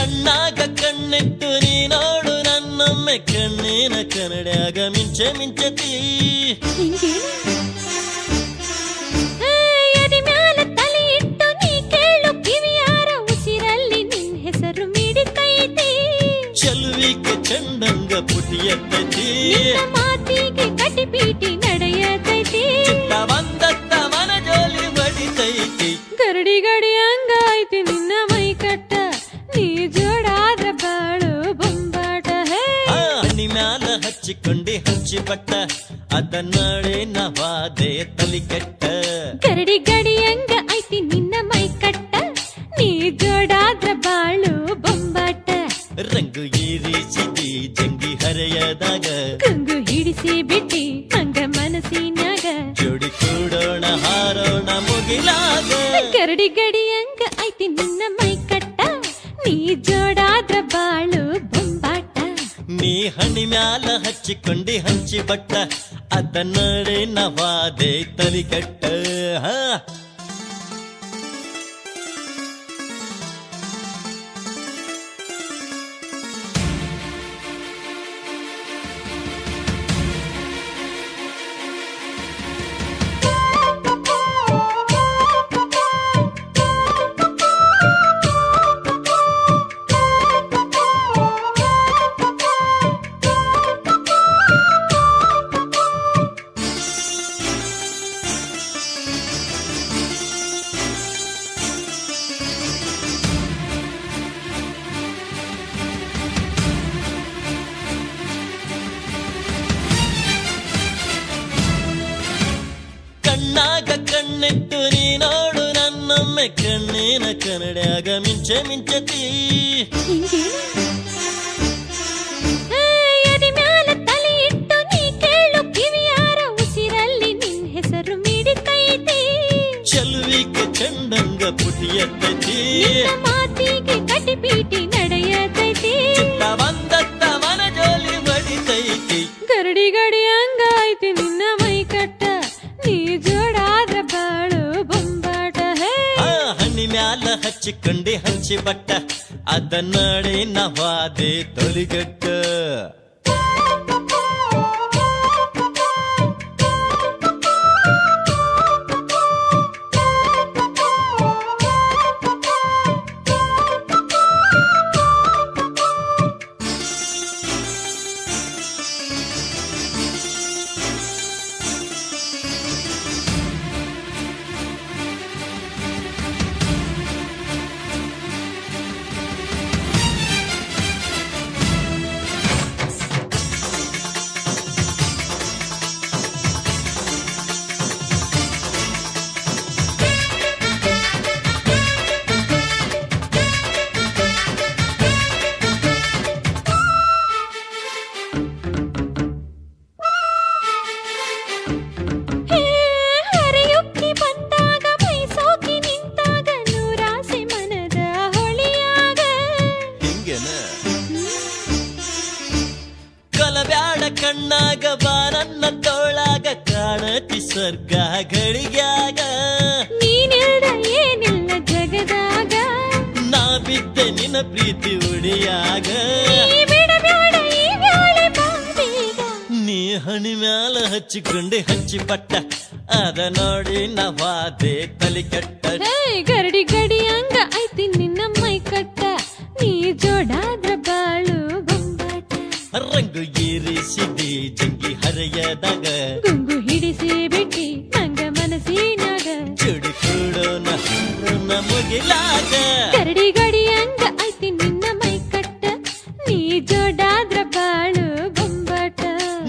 ಕಣ್ಣಾಗ ಕಣ್ಣಿಟ್ಟು ನೀ ನೋಡು ನನ್ನೊಮ್ಮೆ ಕಣ್ಣಿನ ಕನ್ನಡ್ಯಾಗ ಮಿಂಚೆ ಮಿಂಚತಿ ಎದೆ ಮ್ಯಾಲ ತಲೆ ಇಟ್ಟು ನೀ ಕೇಳು ಕಿವಿಯಾರ ಉಸಿರಲ್ಲಿ ನಿನ್ ಹೆಸರು ಮಿಡಿತೈತಿ ಚೆಲುವಿಗೆ ಚಂದಂಗ ಪುಟಿಯತ್ತೈತಿ ಮಾತಿಗೆ ಕಟಿಪೀಟಿ ನಡೆಯತೈತಿ ಚಿತ್ತ ಬಂದತ್ತ ಮನ ಜೋಲಿ ಬಡಿತೈತಿ ಗರಡಿ ಗಡಿ ಹಂಗಾಯ್ತಿ ನಿನ್ನ ಮೈ ಕಟ್ಟ ನೀ ಜೋಡಾದ್ರ ಬಾಳು ಬೊಂಬಾಟ ಹಣ್ಣಿ ಮ್ಯಾಲ ಹಚ್ಚಿಕೊಂಡಿ ಹಂಚಿ ಬಟ್ಟ ಅದನ್ನಡೆ ನವಾದೆ ತಲಿ ಕೆಟ್ಟ ಗರಡಿ ಗಡಿ ಹಂಗ ಐತಿ ನಿನ್ನ ಮೈ ಕಟ್ಟ ನೀ ಜೋಡಾದ್ರ ಬಾಳು ಬೊಂಬಾಟ ರಂಗು ಈರಿಸಿದಿ ಜಂಗಿ ಹರೆಯದಾಗ ಕಂಗು ಹಿಡಿಸಿ ಬಿಟ್ಟಿ ಹಂಗ ಮನಸ್ಸಿನಾಗ ಜೋಡಿ ಕೂಡೋಣ ಹಾರೋಣ ಮುಗಿಲಾಗ ಗರಡಿ ಗಡಿ ಹಂಗ ಐತಿ ನಿನ್ನ ಮೈ ಕಟ್ಟ ನೀ ಜೋಡಾದ್ರ ಬಾಳು ಬೊಂಬಾಟ ನೀ ಹಣ್ಣಿ ಮ್ಯಾಲ ಹಚ್ಚಿಕೊಂಡಿ ಹಂಚಿ ಬಟ್ಟ ಅದನ್ನಡೆ ನವಾದೆ ತಲಿ ಕೆಟ್ಟ ಕಣ್ಣಾಗ ಕಣ್ಣಿಟ್ಟು ನೀ ನೋಡು ನನ್ನೊಮ್ಮೆ ಕಣ್ಣಿನ ಕನ್ನಡ್ಯಾಗ ಮಿಂಚೆ ಮಿಂಚತಿ ಎದೆ ಮ್ಯಾಲ ತಲೆ ಇಟ್ಟು ನೀ ಕೇಳು ಕಿವಿಯಾರ ಉಸಿರಲ್ಲಿ ನಿನ್ ಹೆಸರು ಮಿಡಿತೈತಿ ಚೆಲುವಿಗೆ ಚಂದಂಗ ಪುಟಿಯತ್ತೈತಿ ಮಾತಿಗೆ ಕಟಿಪೀಟಿ ನಡೆಯತೈತಿ ಚಿತ್ತ ಬಂದತ್ತ ಮನ ಜೋಲಿ ಬಡಿತೈತಿ ಗರಡಿ ಗಡಿ ಹಂಗಾಯ್ತಿ ನಿನ್ನ ಮೈ ಕಟ್ಟ ನೀ ಜೋಡಾದ್ರ ಬಾಳು ಬೊಂಬಾಟ ಹಣ್ಣಿ ಮ್ಯಾಲ ಹಚ್ಚಿಕೊಂಡಿ ಹಂಚಿ ಬಟ್ಟ ಅದನ್ನಡೆ ನವಾದೆ ತೊಲಿಗಟ್ಟ ಹರಿಯುಕ್ಕಿ ಬಂದಾಗ ಮೈ ಸೋಕಿ ನಿಂತಾಗ ನೂರಾಸೆ ಮನದ ಹೊಳಿಯಾಗ ಹಿಂಗೇನ ಕಲಬ್ಯಾಡ ಕಣ್ಣಾಗ ಬಾರನ್ನ ತೋಳಾಗ ಕಾಣತಿ ಸ್ವರ್ಗ ಗಳಿಗ್ಯಾಗ ನೀನಿಲ್ದ ಏನಿಲ್ಲ ಜಗದಾಗ ನಾ ಬಿದ್ದೆ ನಿನ್ನ ಪ್ರೀತಿ ಉಡಿಯಾಗ ನೀ ಬಿಡಬ್ಯಾಡ ಈ ಬ್ಯಾಳೆ ಬಾಂಬೀಗ ನೀ ಹಣಿ ಮ್ಯಾಲ ಹಚ್ಚಿಕೊಂಡಿ ಹಂಚಿ ಬಟ್ಟ ಅದ ನೋಡಿ ನವಾದೆ ತಲಿ ಕೆಟ್ಟ ಗರಡಿ ಗಡಿ ಹಂಗ ಐತಿ ನಿನ್ನ ಮೈ ಕಟ್ಟ ನೀ ಜೋಡಾದ್ರ ಬಾಳು ಬೊಂಬಾಟ ರಂಗು ಈರಿಸಿದಿ ಜಂಗಿ ಹರೆಯದಾಗ ಗುಂಗು ಹಿಡಿಸಿ ಬಿಟ್ಟಿ ಹಂಗ ಮನಸ್ಸಿನಾಗ ಜೋಡಿ ಕೂಡೋಣ ಹಾರೋಣ ಮುಗಿಲಾಗ ಗರಡಿ ಗಡಿ ಹಂಗ ಐತಿ ನಿನ್ನ ಮೈ ಕಟ್ಟ ನೀ ಜೋಡಾದ್ರ ಬಾಳು ಬೊಂಬಾಟ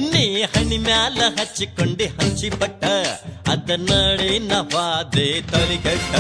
ನೀ ಹಣ್ಣಿ ಮ್ಯಾಲ ಹಚ್ಚಿಕೊಂಡಿ ಹಂಚಿ ಬಟ್ಟ ಅದನ್ನಡೆ ನವಾದೆ ತಲಿಗಟ್ಟ